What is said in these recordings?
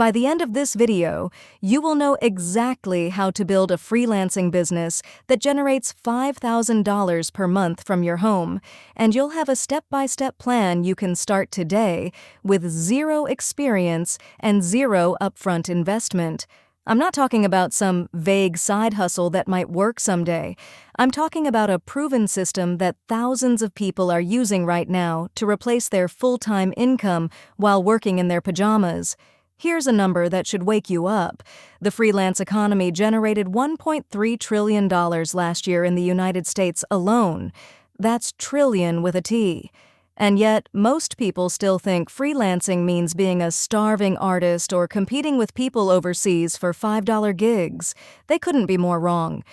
By the end of this video, you will know exactly how to build a freelancing business that generates $5,000 per month from your home, and you'll have a step-by-step plan you can start today with zero experience and zero upfront investment. I'm not talking about some vague side hustle that might work someday. I'm talking about a proven system that thousands of people are using right now to replace their full-time income while working in their pajamas. Here's a number that should wake you up. The freelance economy generated $1.3 trillion last year in the United States alone. That's trillion with a T. And yet, most people still think freelancing means being a starving artist or competing with people overseas for $5 gigs. They couldn't be more wrong.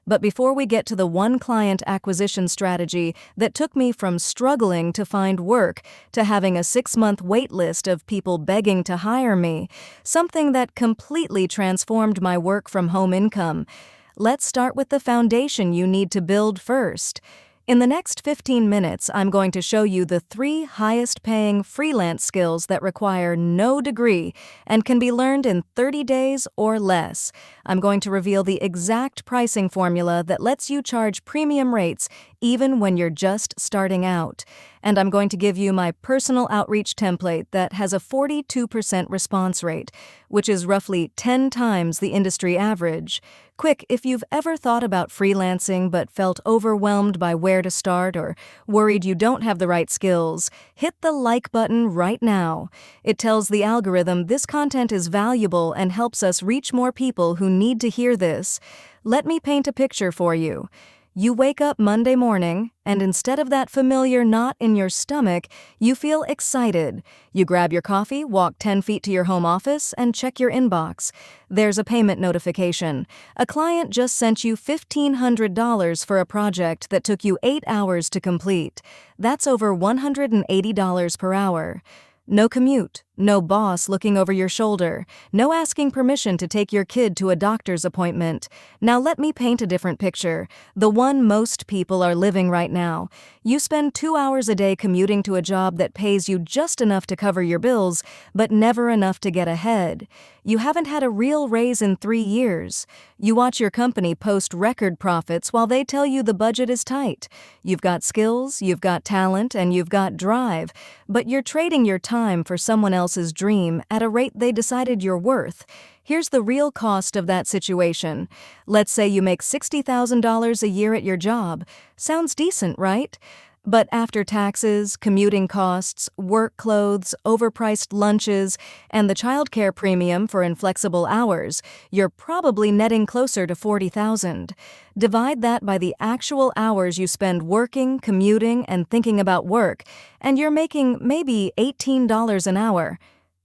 But before we get to the one-client acquisition strategy that took me from struggling to find work to having a 6-month wait list of people begging to hire me, something that completely transformed my work-from-home income, let's start with the foundation you need to build first. In the next 15 minutes, I'm going to show you the 3 highest-paying freelance skills that require no degree and can be learned in 30 days or less. I'm going to reveal the exact pricing formula that lets you charge premium rates even when you're just starting out. And I'm going to give you my personal outreach template that has a 42% response rate, which is roughly 10 times the industry average. Quick, if you've ever thought about freelancing but felt overwhelmed by where to start or worried you don't have the right skills, hit the like button right now. It tells the algorithm this content is valuable and helps us reach more people who need to hear this. Let me paint a picture for you. You wake up Monday morning, and instead of that familiar knot in your stomach, you feel excited. You grab your coffee, walk 10 feet to your home office, and check your inbox. There's a payment notification. A client just sent you $1,500 for a project that took you 8 hours to complete. That's over $180 per hour. No commute, no boss looking over your shoulder, no asking permission to take your kid to a doctor's appointment. Now let me paint a different picture, the one most people are living right now. You spend 2 hours a day commuting to a job that pays you just enough to cover your bills, but never enough to get ahead. You haven't had a real raise in 3 years. You watch your company post record profits while they tell you the budget is tight. You've got skills, you've got talent, and you've got drive, but you're trading your time for someone else's dream at a rate they decided you're worth. Here's the real cost of that situation. Let's say you make $60,000 a year at your job. Sounds decent, right? But after taxes, commuting costs, work clothes, overpriced lunches, and the childcare premium for inflexible hours, you're probably netting closer to $40,000. Divide that by the actual hours you spend working, commuting, and thinking about work, and you're making maybe $18 an hour.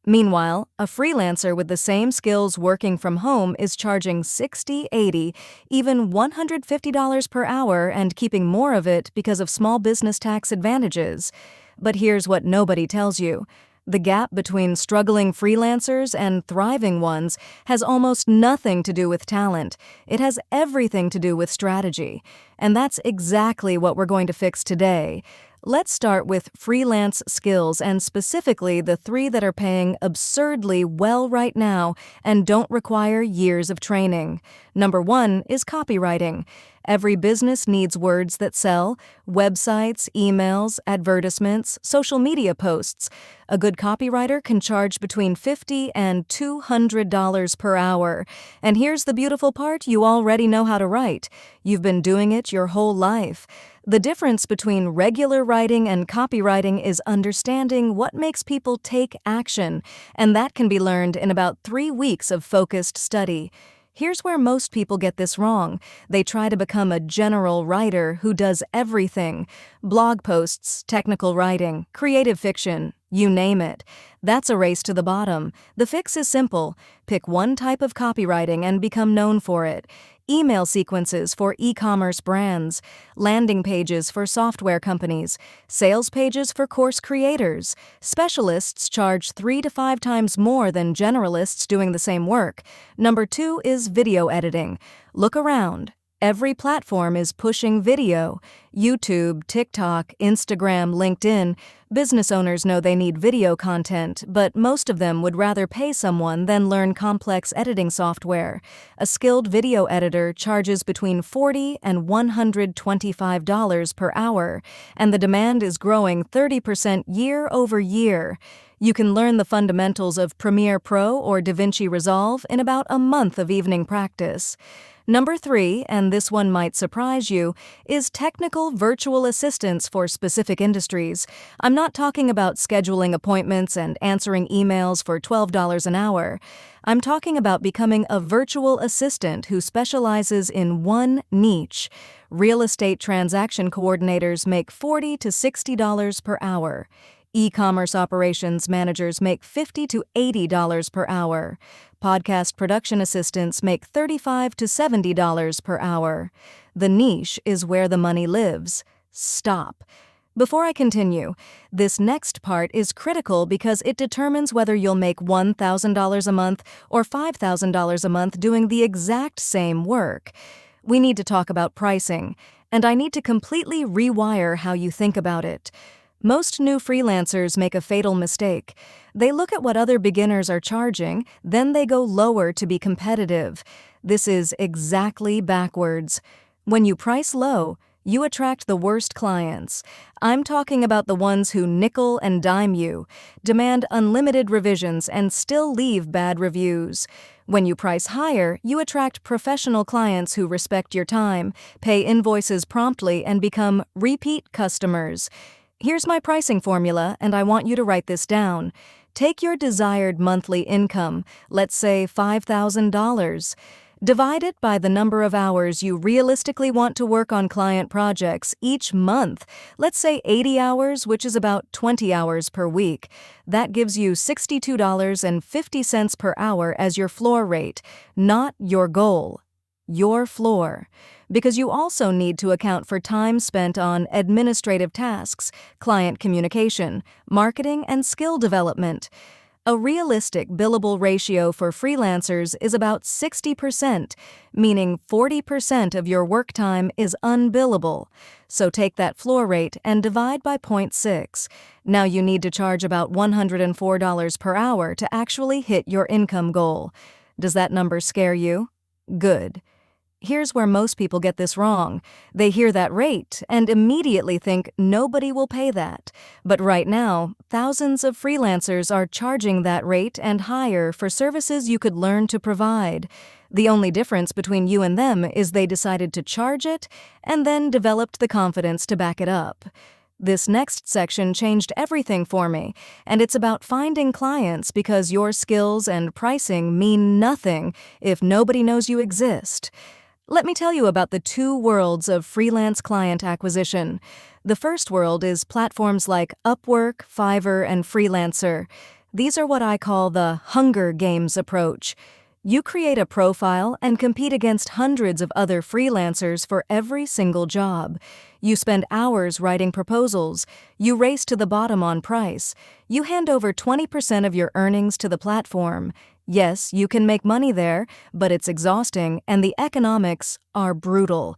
Meanwhile, a freelancer with the same skills working from home is charging $60, $80, even $150 per hour and keeping more of it because of small business tax advantages. But here's what nobody tells you. The gap between struggling freelancers and thriving ones has almost nothing to do with talent. It has everything to do with strategy. And that's exactly what we're going to fix today. Let's start with freelance skills, and specifically the 3 that are paying absurdly well right now and don't require years of training. Number 1 is copywriting. Every business needs words that sell: websites, emails, advertisements, social media posts. A good copywriter can charge between $50 and $200 per hour. And here's the beautiful part: you already know how to write. You've been doing it your whole life. The difference between regular writing and copywriting is understanding what makes people take action, and that can be learned in about 3 weeks of focused study. Here's where most people get this wrong. They try to become a general writer who does everything: blog posts, technical writing, creative fiction, you name it. That's a race to the bottom. The fix is simple. Pick one type of copywriting and become known for it. Email sequences for e-commerce brands, landing pages for software companies, sales pages for course creators. Specialists charge 3 to 5 times more than generalists doing the same work. Number 2 is video editing. Look around. Every platform is pushing video. YouTube, TikTok, Instagram, LinkedIn. Business owners know they need video content, but most of them would rather pay someone than learn complex editing software. A skilled video editor charges between $40 and $125 per hour, and the demand is growing 30% year over year. You can learn the fundamentals of Premiere Pro or DaVinci Resolve in about a month of evening practice. Number 3, and this one might surprise you, is technical virtual assistants for specific industries. I'm not talking about scheduling appointments and answering emails for $12 an hour. I'm talking about becoming a virtual assistant who specializes in one niche. Real estate transaction coordinators make $40 to $60 per hour. E-commerce operations managers make $50 to $80 per hour. Podcast production assistants make $35 to $70 per hour. The niche is where the money lives. Stop. Before I continue, this next part is critical because it determines whether you'll make $1,000 a month or $5,000 a month doing the exact same work. We need to talk about pricing, and I need to completely rewire how you think about it. Most new freelancers make a fatal mistake. They look at what other beginners are charging, then they go lower to be competitive. This is exactly backwards. When you price low, you attract the worst clients. I'm talking about the ones who nickel and dime you, demand unlimited revisions, and still leave bad reviews. When you price higher, you attract professional clients who respect your time, pay invoices promptly, and become repeat customers. Here's my pricing formula, and I want you to write this down. Take your desired monthly income, let's say $5,000. Divide it by the number of hours you realistically want to work on client projects each month. Let's say 80 hours, which is about 20 hours per week. That gives you $62.50 per hour as your floor rate, not your goal. Your floor. Because you also need to account for time spent on administrative tasks, client communication, marketing, and skill development. A realistic billable ratio for freelancers is about 60%, meaning 40% of your work time is unbillable. So take that floor rate and divide by 0.6. Now you need to charge about $104 per hour to actually hit your income goal. Does that number scare you? Good. Here's where most people get this wrong. They hear that rate and immediately think nobody will pay that. But right now, thousands of freelancers are charging that rate and higher for services you could learn to provide. The only difference between you and them is they decided to charge it and then developed the confidence to back it up. This next section changed everything for me, and it's about finding clients because your skills and pricing mean nothing if nobody knows you exist. Let me tell you about the two worlds of freelance client acquisition. The first world is platforms like Upwork, Fiverr, and Freelancer. These are what I call the Hunger Games approach. You create a profile and compete against hundreds of other freelancers for every single job. You spend hours writing proposals. You race to the bottom on price. You hand over 20% of your earnings to the platform. Yes, you can make money there, but it's exhausting and the economics are brutal.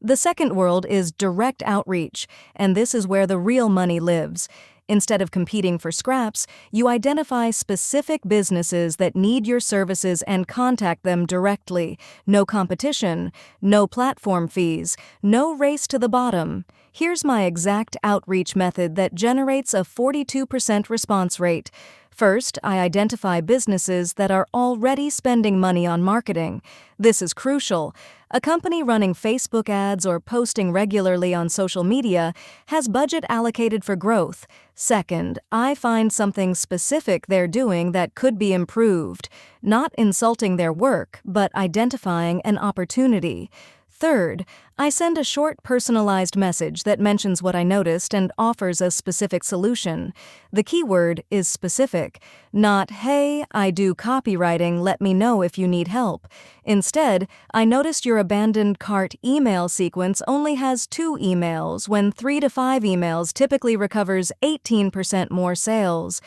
The second world is direct outreach, and this is where the real money lives. Instead of competing for scraps, you identify specific businesses that need your services and contact them directly. No competition, no platform fees, no race to the bottom. Here's my exact outreach method that generates a 42% response rate. First, I identify businesses that are already spending money on marketing. This is crucial. A company running Facebook ads or posting regularly on social media has budget allocated for growth. Second, I find something specific they're doing that could be improved, not insulting their work, but identifying an opportunity. Third, I send a short personalized message that mentions what I noticed and offers a specific solution. The keyword is specific, not, "Hey, I do copywriting, let me know if you need help." Instead, "I noticed your abandoned cart email sequence only has 2 emails, when 3 to 5 emails typically recovers 18% more sales.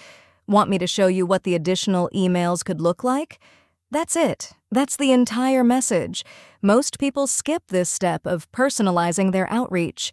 Want me to show you what the additional emails could look like?" That's it. That's the entire message. Most people skip this step of personalizing their outreach.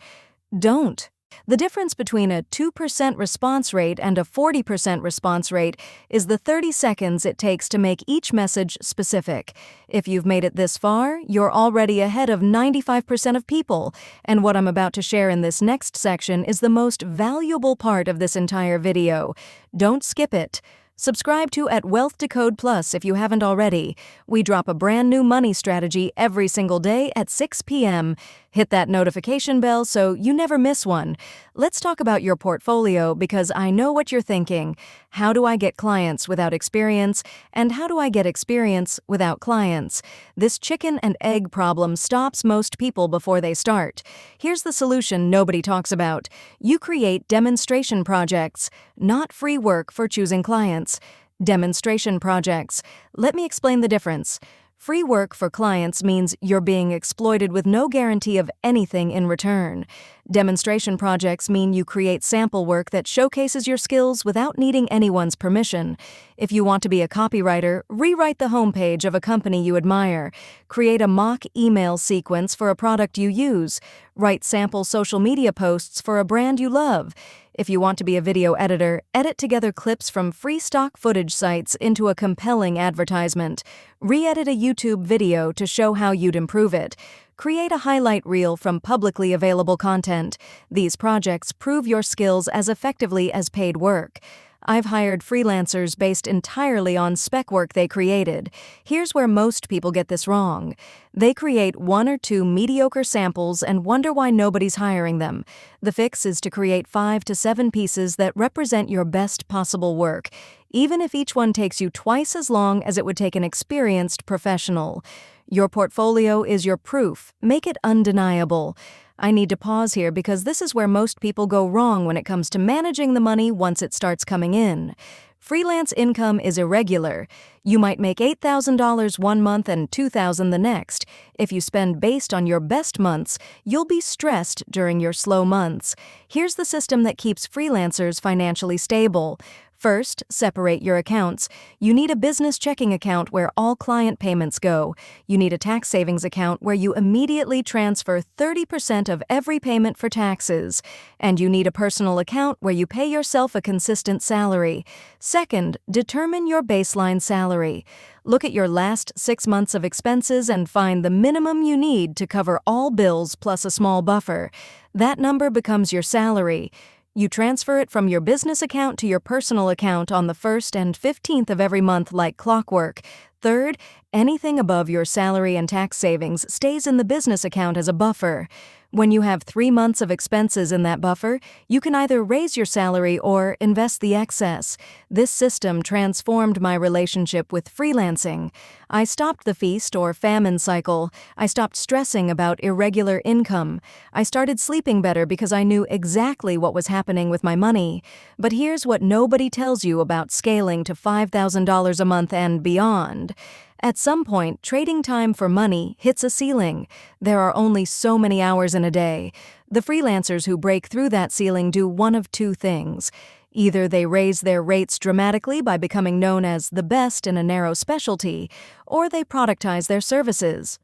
Don't. The difference between a 2% response rate and a 40% response rate is the 30 seconds it takes to make each message specific. If you've made it this far, you're already ahead of 95% of people, and what I'm about to share in this next section is the most valuable part of this entire video. Don't skip it. Subscribe to at Wealth Decode Plus if you haven't already. We drop a brand new money strategy every single day at 6 p.m. Hit that notification bell so you never miss one. Let's talk about your portfolio because I know what you're thinking. How do I get clients without experience? And how do I get experience without clients? This chicken and egg problem stops most people before they start. Here's the solution nobody talks about. You create demonstration projects, not free work for choosing clients. Demonstration projects. Let me explain the difference. Free work for clients means you're being exploited with no guarantee of anything in return. Demonstration projects mean you create sample work that showcases your skills without needing anyone's permission. If you want to be a copywriter, rewrite the homepage of a company you admire. Create a mock email sequence for a product you use. Write sample social media posts for a brand you love. If you want to be a video editor, edit together clips from free stock footage sites into a compelling advertisement. Re-edit a YouTube video to show how you'd improve it. Create a highlight reel from publicly available content. These projects prove your skills as effectively as paid work. I've hired freelancers based entirely on spec work they created. Here's where most people get this wrong. They create 1 or 2 mediocre samples and wonder why nobody's hiring them. The fix is to create 5 to 7 pieces that represent your best possible work, even if each one takes you twice as long as it would take an experienced professional. Your portfolio is your proof. Make it undeniable. I need to pause here because this is where most people go wrong when it comes to managing the money once it starts coming in. Freelance income is irregular. You might make $8,000 one month and $2,000 the next. If you spend based on your best months, you'll be stressed during your slow months. Here's the system that keeps freelancers financially stable. First, separate your accounts. You need a business checking account where all client payments go. You need a tax savings account where you immediately transfer 30% of every payment for taxes. And you need a personal account where you pay yourself a consistent salary. Second, determine your baseline salary. Look at your last 6 months of expenses and find the minimum you need to cover all bills plus a small buffer. That number becomes your salary. You transfer it from your business account to your personal account on the 1st and 15th of every month like clockwork. Third, anything above your salary and tax savings stays in the business account as a buffer. When you have 3 months of expenses in that buffer, you can either raise your salary or invest the excess. This system transformed my relationship with freelancing. I stopped the feast or famine cycle. I stopped stressing about irregular income. I started sleeping better because I knew exactly what was happening with my money. But here's what nobody tells you about scaling to $5,000 a month and beyond. At some point, trading time for money hits a ceiling. There are only so many hours in a day. The freelancers who break through that ceiling do one of 2 things. Either they raise their rates dramatically by becoming known as the best in a narrow specialty, or they productize their services.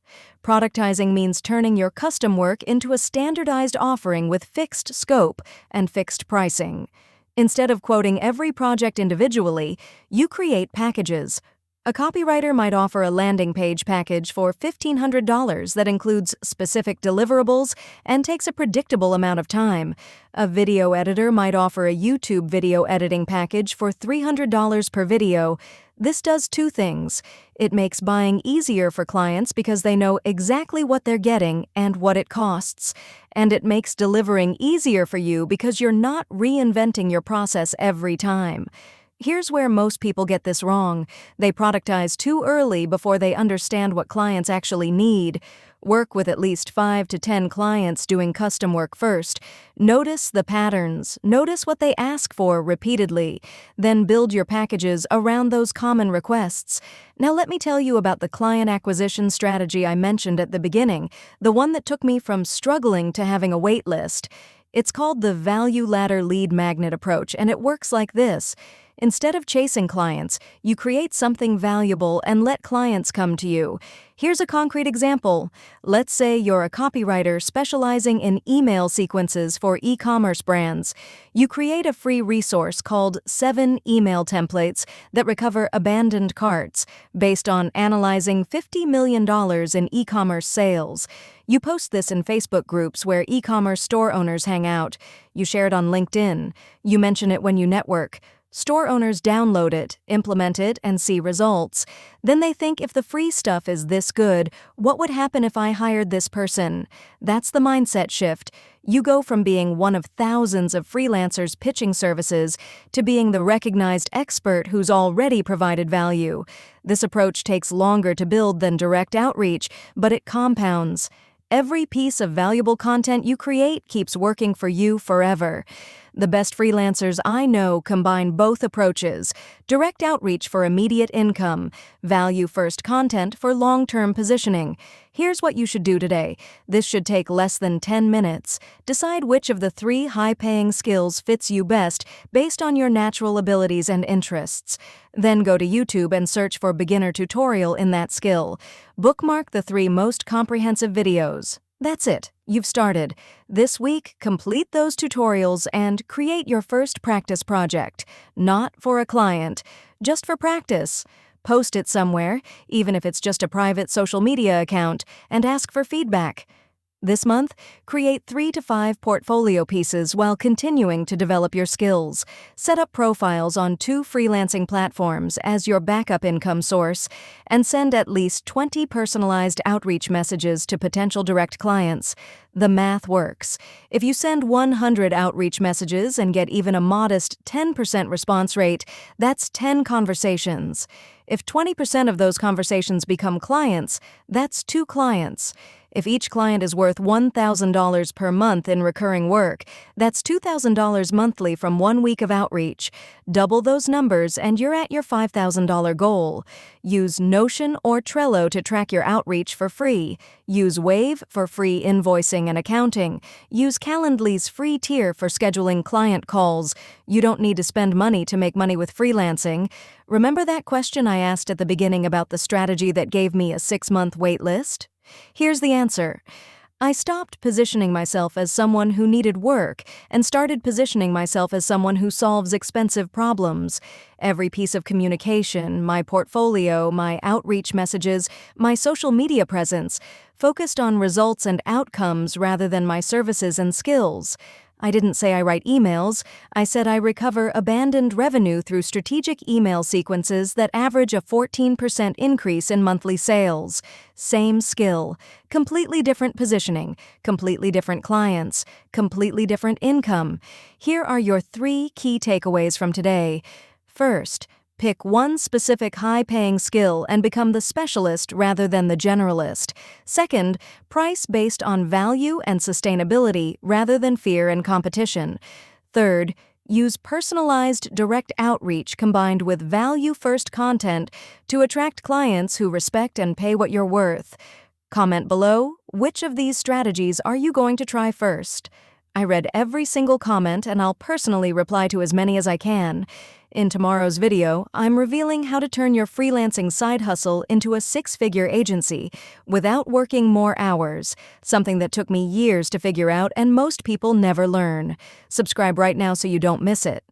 Productizing means turning your custom work into a standardized offering with fixed scope and fixed pricing. Instead of quoting every project individually, you create packages. A copywriter might offer a landing page package for $1,500 that includes specific deliverables and takes a predictable amount of time. A video editor might offer a YouTube video editing package for $300 per video. This does 2 things. It makes buying easier for clients because they know exactly what they're getting and what it costs. And it makes delivering easier for you because you're not reinventing your process every time. Here's where most people get this wrong. They productize too early before they understand what clients actually need. Work with at least 5 to 10 clients doing custom work first. Notice the patterns. Notice what they ask for repeatedly. Then build your packages around those common requests. Now let me tell you about the client acquisition strategy I mentioned at the beginning, the one that took me from struggling to having a wait list. It's called the value ladder lead magnet approach, and it works like this. Instead of chasing clients, you create something valuable and let clients come to you. Here's a concrete example. Let's say you're a copywriter specializing in email sequences for e-commerce brands. You create a free resource called 7 Email Templates that recover abandoned carts, based on analyzing $50 million in e-commerce sales. You post this in Facebook groups where e-commerce store owners hang out. You share it on LinkedIn. You mention it when you network. Store owners download it, implement it, and see results. Then they think, if the free stuff is this good, what would happen if I hired this person? That's the mindset shift. You go from being one of thousands of freelancers pitching services to being the recognized expert who's already provided value. This approach takes longer to build than direct outreach, but it compounds. Every piece of valuable content you create keeps working for you forever. The best freelancers I know combine both approaches: direct outreach for immediate income, value-first content for long-term positioning. Here's what you should do today. This should take less than 10 minutes. Decide which of the 3 high-paying skills fits you best based on your natural abilities and interests. Then go to YouTube and search for beginner tutorial in that skill. Bookmark the 3 most comprehensive videos. That's it. You've started. This week, complete those tutorials and create your first practice project. Not for a client, just for practice. Post it somewhere, even if it's just a private social media account, and ask for feedback. This month, create 3 to 5 portfolio pieces while continuing to develop your skills. Set up profiles on 2 freelancing platforms as your backup income source, and send at least 20 personalized outreach messages to potential direct clients. The math works. If you send 100 outreach messages and get even a modest 10% response rate, that's 10 conversations. If 20% of those conversations become clients, that's 2 clients. If each client is worth $1,000 per month in recurring work, that's $2,000 monthly from 1 week of outreach. Double those numbers and you're at your $5,000 goal. Use Notion or Trello to track your outreach for free. Use Wave for free invoicing and accounting. Use Calendly's free tier for scheduling client calls. You don't need to spend money to make money with freelancing. Remember that question I asked at the beginning about the strategy that gave me a 6-month wait list? Here's the answer. I stopped positioning myself as someone who needed work and started positioning myself as someone who solves expensive problems. Every piece of communication, my portfolio, my outreach messages, my social media presence, focused on results and outcomes rather than my services and skills. I didn't say I write emails. I said I recover abandoned revenue through strategic email sequences that average a 14% increase in monthly sales. Same skill, completely different positioning, completely different clients, completely different income. Here are your 3 key takeaways from today. First, pick one specific high-paying skill and become the specialist rather than the generalist. Second, price based on value and sustainability rather than fear and competition. Third, use personalized direct outreach combined with value-first content to attract clients who respect and pay what you're worth. Comment below, which of these strategies are you going to try first? I read every single comment and I'll personally reply to as many as I can. In tomorrow's video, I'm revealing how to turn your freelancing side hustle into a 6-figure agency without working more hours, something that took me years to figure out and most people never learn. Subscribe right now so you don't miss it.